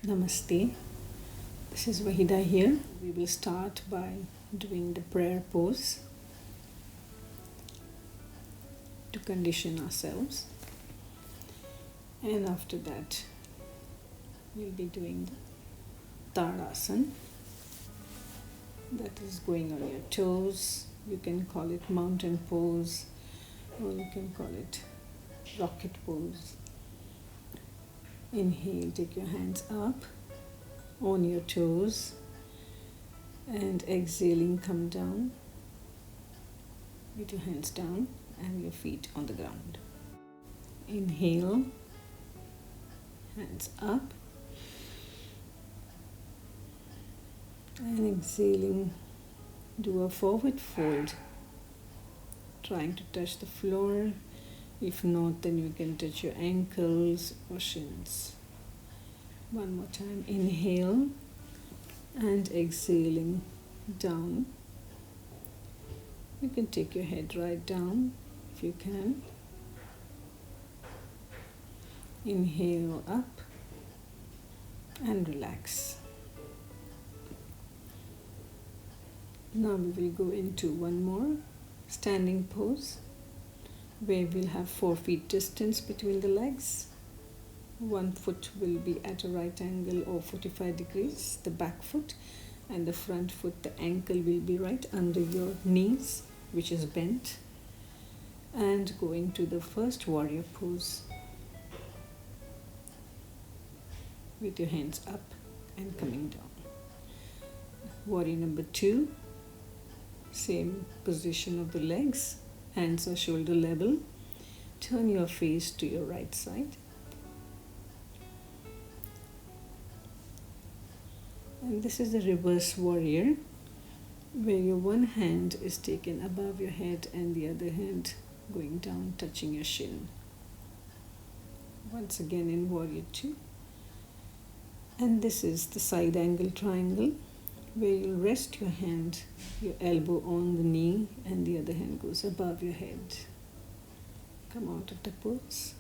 Namaste. This is Vahida here. We will start by doing the prayer pose to condition ourselves. And after that, we'll be doing the Tadasana. That is going on your toes. You can call it mountain pose or you can call it rocket pose. Inhale, take your hands up on your toes and exhaling, come down with your hands down and your feet on the ground. Inhale, hands up and exhaling, do a forward fold, trying to touch the floor. If not, then you can touch your ankles or shins. One more time, inhale and exhaling down. You can take your head right down if you can. Inhale up and relax. Now we will go into one more standing pose, where we'll have 4 feet distance between the legs. One foot will be at a right angle or 45 degrees, the back foot, and the front foot, the ankle will be right under your knees, which is bent. And go into the first warrior pose with your hands up and coming down. Warrior number 2, same position of the legs. Hands are shoulder level. Turn your face to your right side. And this is the reverse warrior, where your one hand is taken above your head and the other hand going down, touching your shin. Once again in warrior 2. And this is the side angle triangle, where you'll rest your hand, your elbow on the knee, and the other hand goes above your head. Come out of the pose.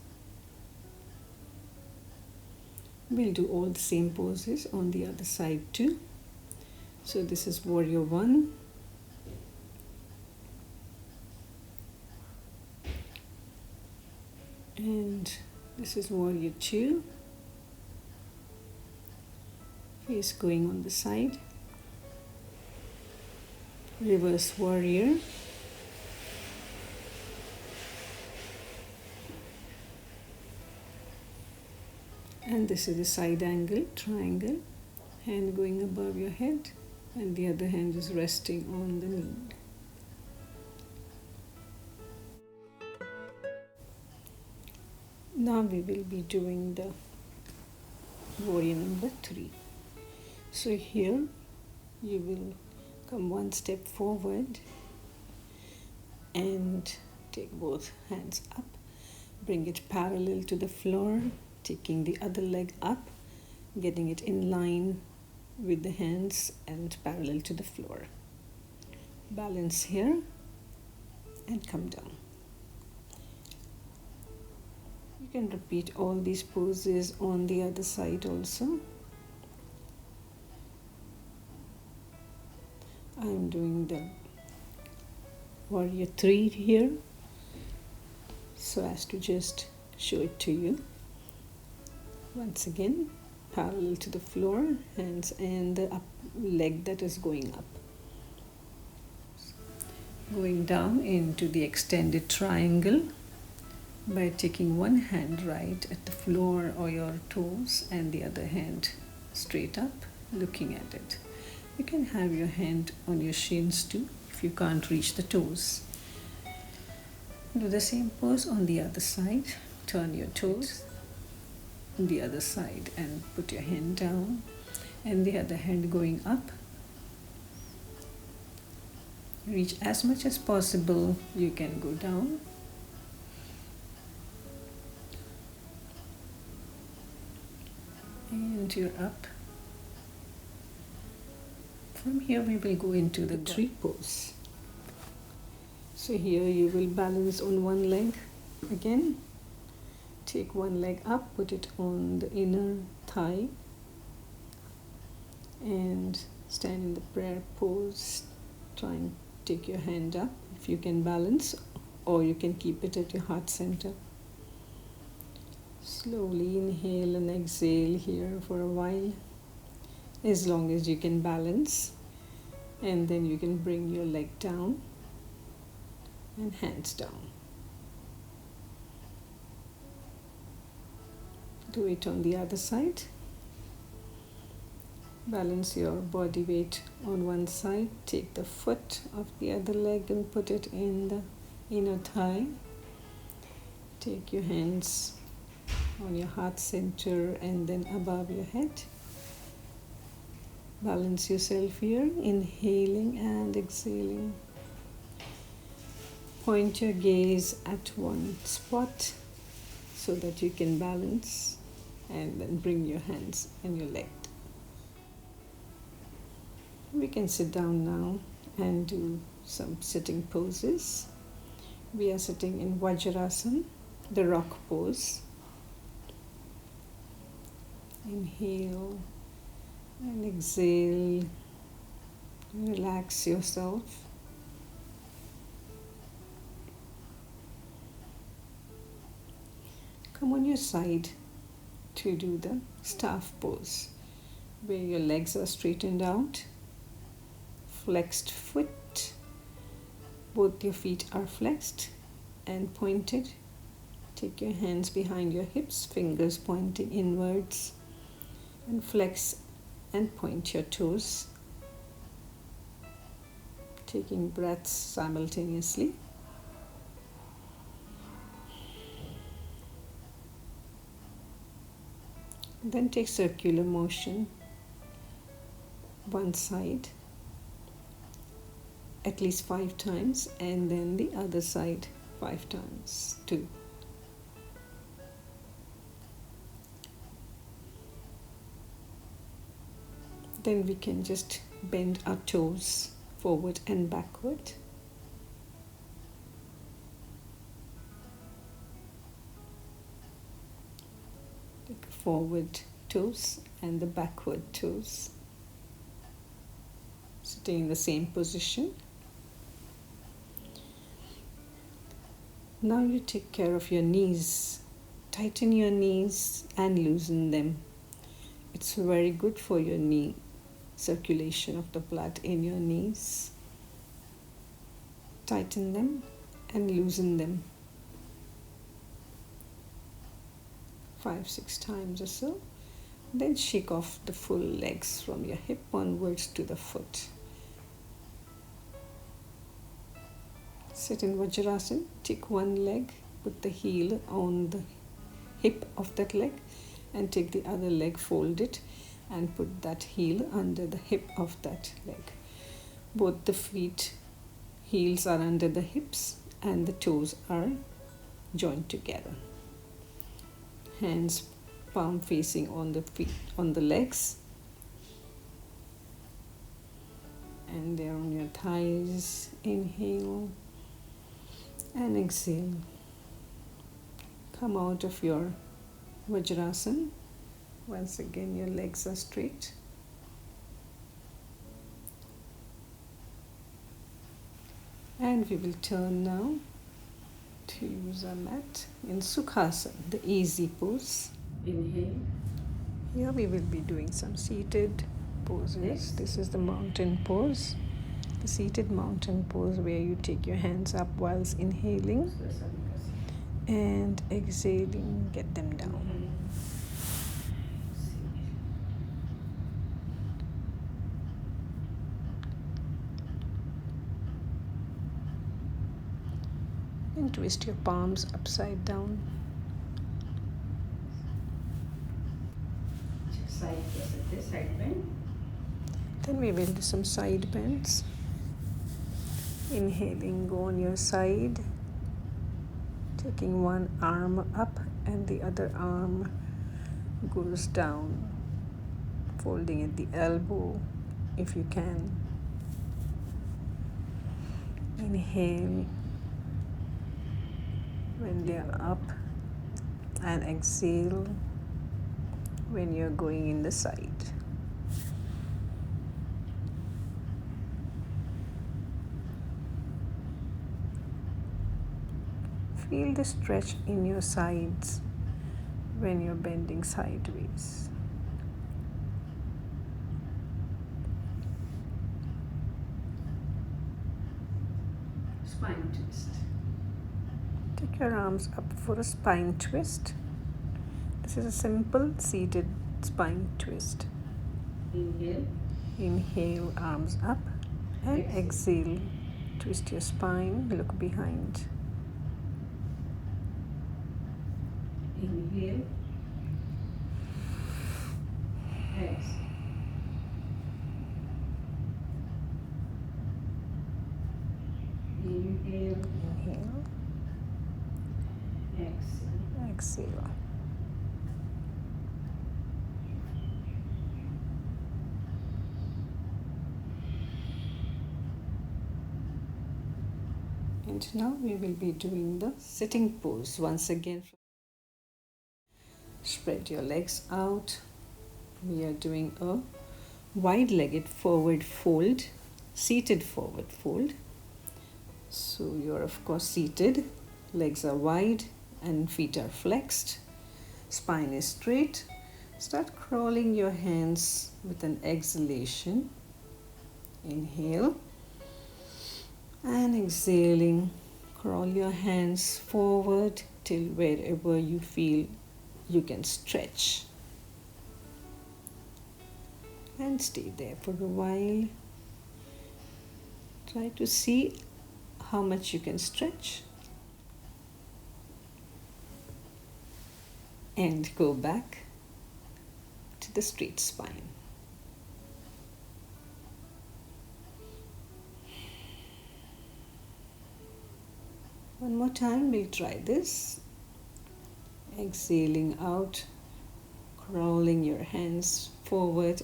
We'll do all the same poses on the other side too. So this is warrior 1. And this is warrior 2. Face going on the side. Reverse warrior. And this is the side angle triangle, hand going above your head and the other hand is resting on the knee. Now we will be doing the warrior number 3. So here you will come one step forward and take both hands up, bring it parallel to the floor, taking the other leg up, getting it in line with the hands and parallel to the floor. Balance here and come down. You can repeat all these poses on the other side also. I'm doing the warrior 3 here, so as to just show it to you. Once again, parallel to the floor, hands and the up leg that is going up. Going down into the extended triangle by taking one hand right at the floor or your toes and the other hand straight up, looking at it. You can have your hand on your shins too if you can't reach the toes. Do the same pose on the other side. Turn your toes on the other side and put your hand down and the other hand going up. Reach as much as possible. You can go down. And you're up. From here we will go into the tree pose. So here you will balance on one leg again. Take one leg up, put it on the inner thigh And stand in the prayer pose. Try and take your hand up if you can balance, or you can keep it at your heart center. Slowly inhale and exhale here for a while, as long as you can balance. And then you can bring your leg down and hands down. Do it on the other side. Balance your body weight on one side. Take the foot of the other leg and put it in the inner thigh. Take your hands on your heart center and then above your head. Balance yourself here, inhaling and exhaling. Point your gaze at one spot so that you can balance, and then bring your hands and your leg. We can sit down now and do some sitting poses. We are sitting in Vajrasana, the rock pose. Inhale and exhale. Relax yourself. Come on your side to do the staff pose, where your legs are straightened out, flexed foot, both your feet are flexed and pointed. Take your hands behind your hips, fingers pointing inwards, and flex and point your toes, taking breaths simultaneously. Then take circular motion one side at least 5 times, and then the other side 5 times too. Then we can just bend our toes forward and backward. Take the forward toes and the backward toes. Sitting in the same position. Now you take care of your knees. Tighten your knees and loosen them. It's very good for your knee circulation of the blood in your knees. Tighten them and loosen them 5-6 times or so. Then shake off the full legs from your hip onwards to the foot. Sit in Vajrasana. Take one leg, put the heel on the hip of that leg, and take the other leg, fold it, and put that heel under the hip of that leg. Both the feet heels are under the hips and the toes are joined together. Hands palm facing on the feet, on the legs, and they're on your thighs. Inhale and exhale. Come out of your Vajrasana. Once again, your legs are straight. And we will turn now to use our mat in Sukhasana, the easy pose. Inhale. Here we will be doing some seated poses. This is the mountain pose, the seated mountain pose, where you take your hands up whilst inhaling and exhaling, get them down. And twist your palms upside down. Side bend. Then we will do some side bends. Inhaling, go on your side, taking one arm up and the other arm goes down, folding at the elbow if you can. Inhale when they are up, and exhale when you're going in the side. Feel the stretch in your sides when you're bending sideways. Spine twist. Take your arms up for a spine twist. This is a simple seated spine twist. Inhale. Inhale, arms up, and exhale. Twist your spine, look behind. Inhale. Exhale. Inhale. Inhale. Exhale. Exhale. And now we will be doing the sitting pose once again. Spread your legs out. We are doing a wide-legged forward fold, seated forward fold. So you're of course seated, legs are wide and feet are flexed, spine is straight. Start crawling your hands with an exhalation. Inhale and exhaling, crawl your hands forward till wherever you feel you can stretch. And stay there for a while. Try to see how much you can stretch. And go back to the straight spine. One more time, we'll try this. Exhaling out, crawling your hands forward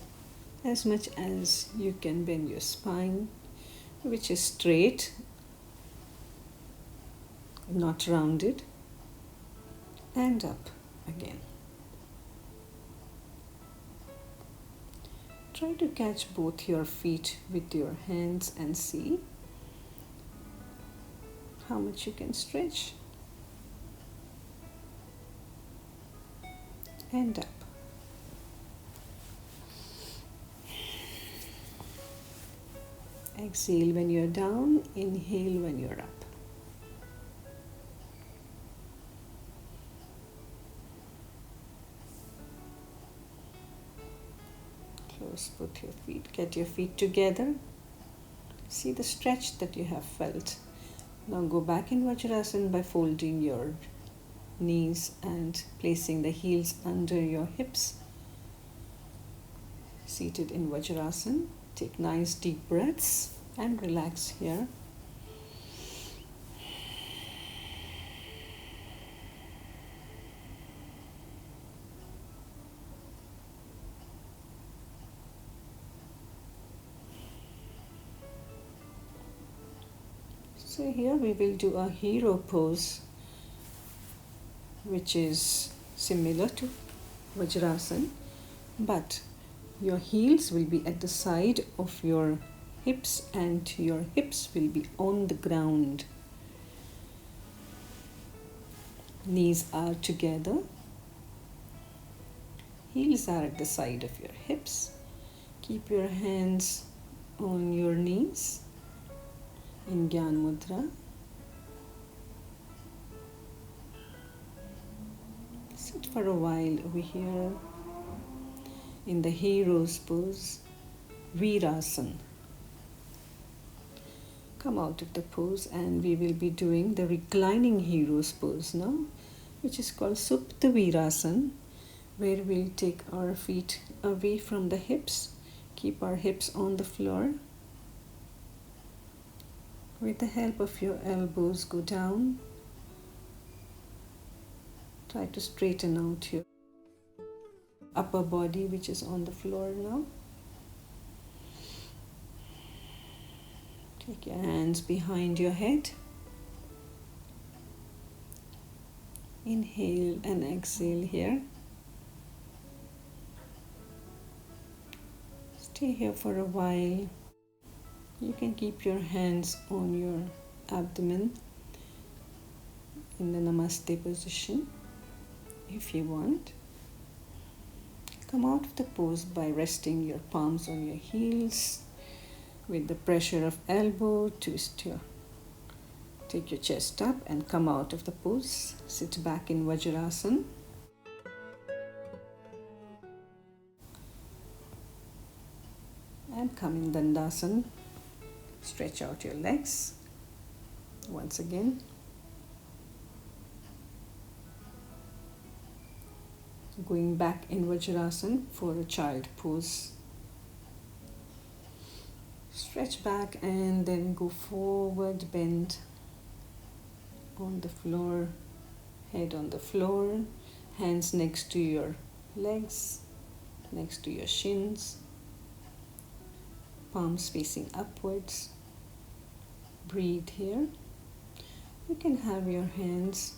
as much as you can bend your spine, which is straight, not rounded, and up again. Try to catch both your feet with your hands and see how much you can stretch. And up. Exhale when you're down, inhale when you're up. Close both your feet, get your feet together. See the stretch that you have felt. Now go back in Vajrasana by folding your knees and placing the heels under your hips. Seated in Vajrasana, take nice deep breaths and relax here. So here we will do a hero pose, which is similar to Vajrasana, but your heels will be at the side of your hips and your hips will be on the ground. Knees are together, heels are at the side of your hips. Keep your hands on your knees in Gyan Mudra. Sit for a while over here in the hero's pose, Virasana. Come out of the pose and we will be doing the reclining hero's pose now, which is called Supta Virasana, where we'll take our feet away from the hips, keep our hips on the floor. With the help of your elbows, go down. Try to straighten out your upper body, which is on the floor now. Take your hands behind your head. Inhale and exhale here. Stay here for a while. You can keep your hands on your abdomen in the Namaste position. If you want, come out of the pose by resting your palms on your heels. With the pressure of elbow, take your chest up and come out of the pose. Sit back in Vajrasana. And come in Dandasana. Stretch out your legs. Once again. Going back in Vajrasana for a child pose. Stretch back and then go forward, bend on the floor, head on the floor, hands next to your legs, next to your shins, palms facing upwards. Breathe here. You can have your hands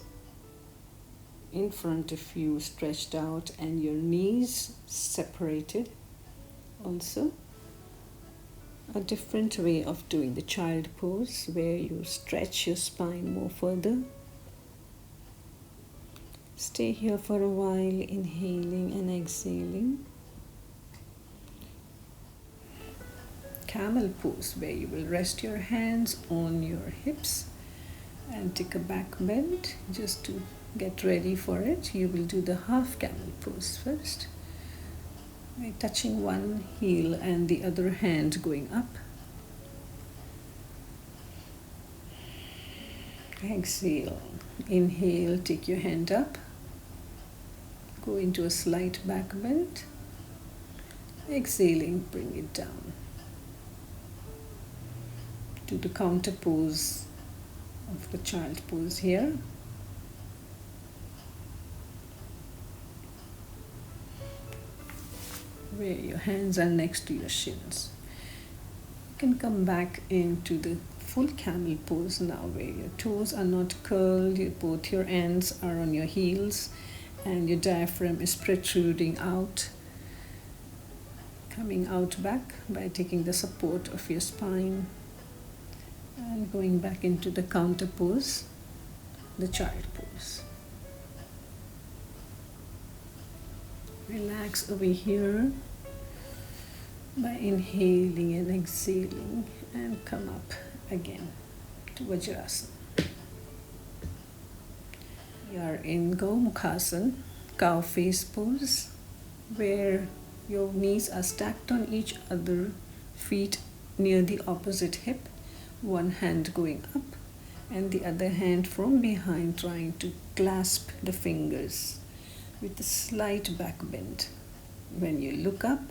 in front of you stretched out and your knees separated. Also, a different way of doing the child pose where you stretch your spine more further. Stay here for a while, inhaling and exhaling. Camel pose where you will rest your hands on your hips and take a back bend. Just to get ready for it, you will do the half camel pose first. By touching one heel and the other hand going up. Exhale. Inhale, take your hand up. Go into a slight back bend. Exhaling, bring it down. Do the counter pose of the child pose here. Where your hands are next to your shins. You can come back into the full camel pose now, where your toes are not curled, both your ends are on your heels and your diaphragm is protruding out. Coming out back by taking the support of your spine and going back into the counter pose, the child pose. Relax over here by inhaling and exhaling and come up again to Vajrasana. We are in Gomukhasana, cow face pose, where your knees are stacked on each other, feet near the opposite hip, one hand going up and the other hand from behind trying to clasp the fingers with a slight back bend. When you look up,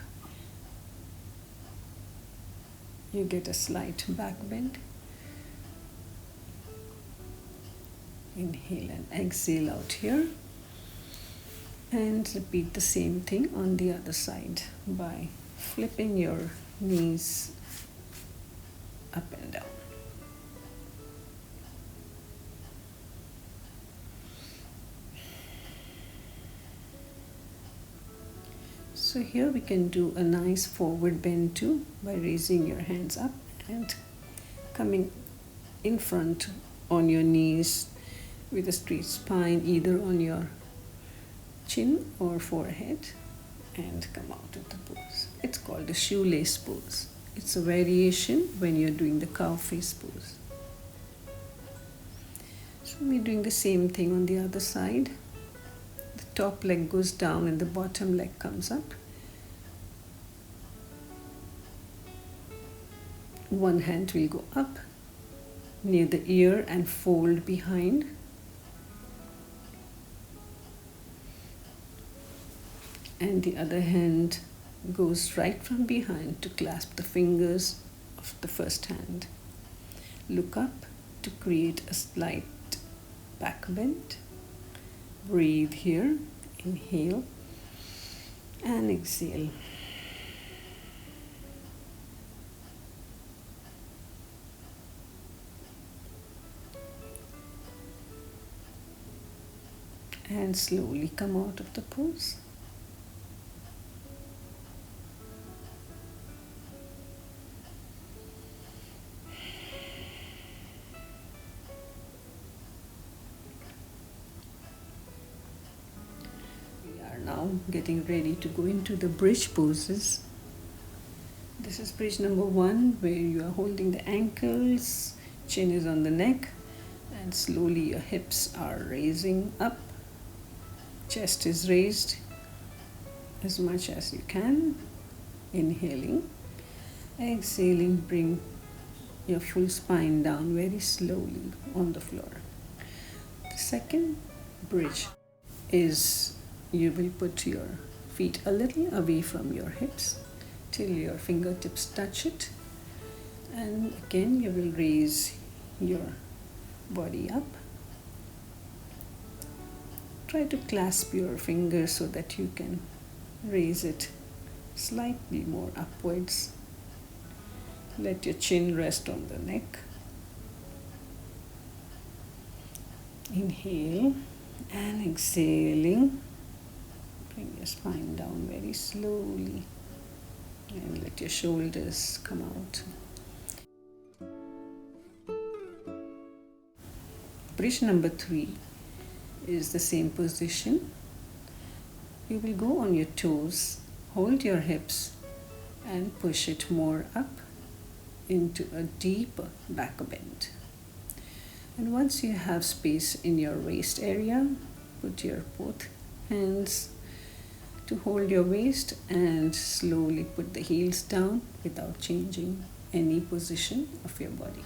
you get a slight back bend. Inhale and exhale out here. And repeat the same thing on the other side by flipping your knees up and down. So here we can do a nice forward bend too by raising your hands up and coming in front on your knees with a straight spine, either on your chin or forehead, and come out of the pose. It's called a shoelace pose. It's a variation when you're doing the cow face pose. So we're doing the same thing on the other side. The top leg goes down and the bottom leg comes up. One hand will go up near the ear and fold behind. And the other hand goes right from behind to clasp the fingers of the first hand. Look up to create a slight back bend. Breathe here. Inhale and exhale. And slowly come out of the pose. now getting ready to go into the bridge poses. This is bridge number 1, where you are holding the ankles, chin is on the neck, and slowly your hips are raising up. Chest is raised as much as you can. Inhaling. Exhaling, bring your full spine down very slowly on the floor. The second bridge is you will put your feet a little away from your hips till your fingertips touch it, and again you will raise your body up. Try to clasp your fingers so that you can raise it slightly more upwards. Let your chin rest on the neck. Inhale and exhaling. Bring your spine down very slowly and let your shoulders come out. Bridge number 3 is the same position. You will go on your toes, hold your hips and push it more up into a deep back bend. And once you have space in your waist area, put your both hands to hold your waist and slowly put the heels down without changing any position of your body.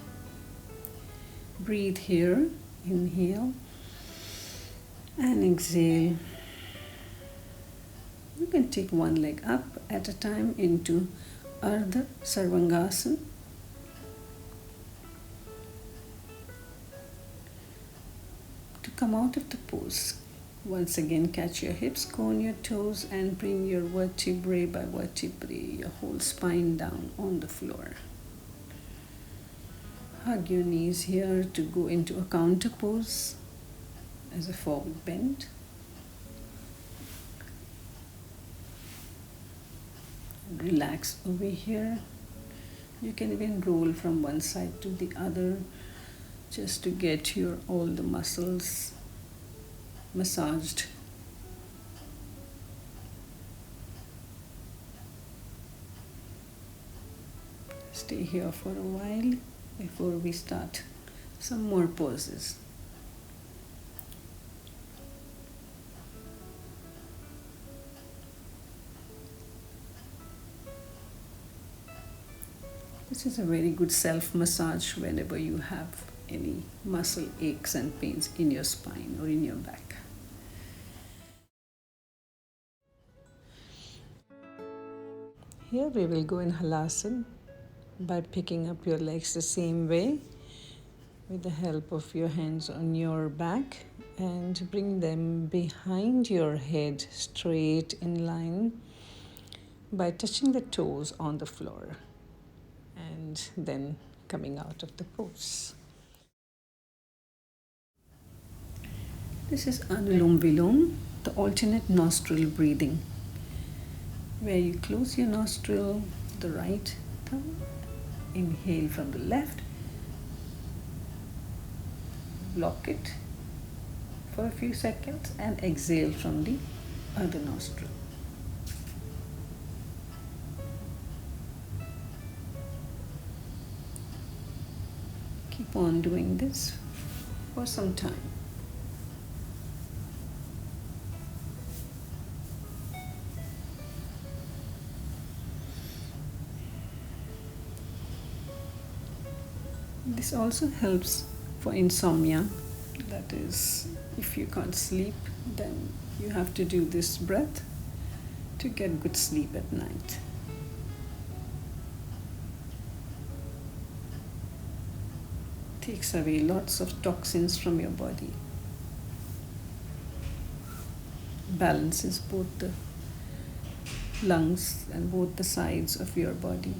Breathe here, inhale and exhale. You can take one leg up at a time into Ardha Sarvangasana. To come out of the pose, once again catch your hips, go on your toes and bring your vertebrae by vertebrae, your whole spine down on the floor. Hug your knees here to go into a counter pose as a forward bend. Relax over here. You can even roll from one side to the other just to get all the muscles massaged. Stay here for a while before we start some more poses. This is a very good self-massage whenever you have any muscle aches and pains in your spine or in your back. Here we will go in halasana by picking up your legs the same way with the help of your hands on your back and bring them behind your head straight in line by touching the toes on the floor and then coming out of the pose. This is Anulom Vilom, the alternate nostril breathing, where you close your nostril, the right thumb, inhale from the left, lock it for a few seconds and exhale from the other nostril. Keep on doing this for some time. This also helps for insomnia. That is, if you can't sleep, then you have to do this breath to get good sleep at night. Takes away lots of toxins from your body. Balances both the lungs and both the sides of your body.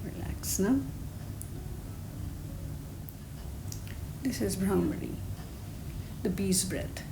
Relax now. This is Brahmari, the bee's breath.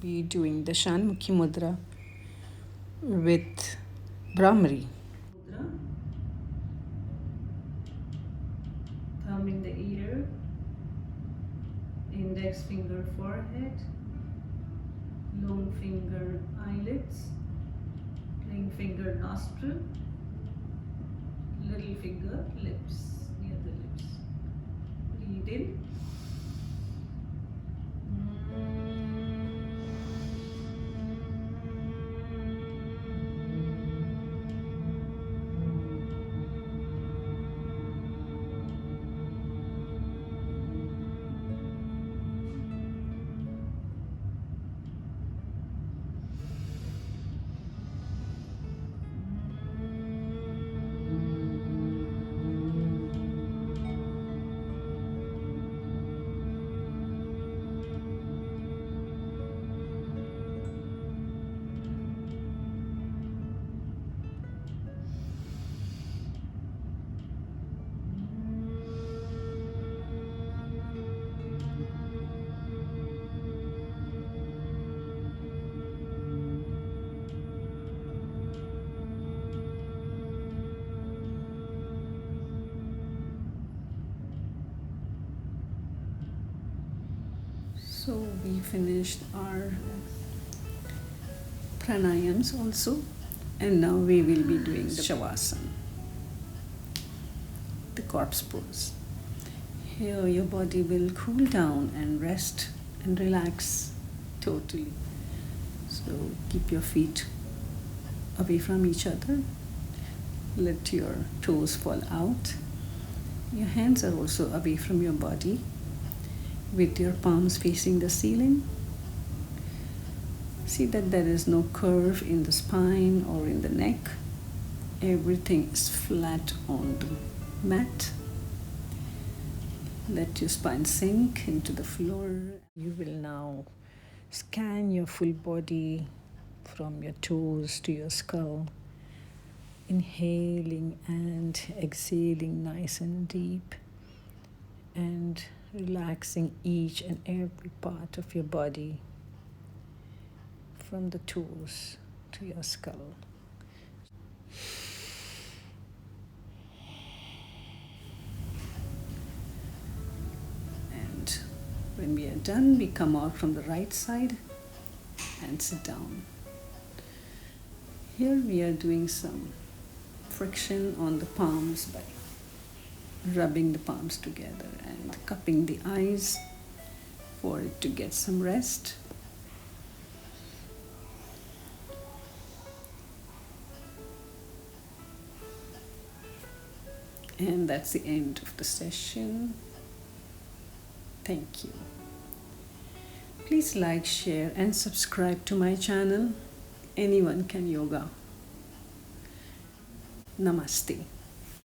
be doing the Shanmukhi Mudra with Brahmari. Mudra. Thumb in the ear, index finger forehead, long finger eyelids, ring finger nostril, little finger lips, near the lips. Breathe in. So we finished our pranayams also, and now we will be doing the Savasana, the corpse pose. Here your body will cool down and rest and relax totally. So keep your feet away from each other. Let your toes fall out. Your hands are also away from your body, with your palms facing the ceiling. See that there is no curve in the spine or in the neck. Everything is flat on the mat. Let your spine sink into the floor. You will now scan your full body from your toes to your skull, inhaling and exhaling nice and deep, and relaxing each and every part of your body from the toes to your skull. And when we are done, we come out from the right side and sit down. Here we are doing some friction on the palms by rubbing the palms together and cupping the eyes for it to get some rest. And that's the end of the session. Thank you. Please like, share and subscribe to my channel. Anyone can yoga. Namaste.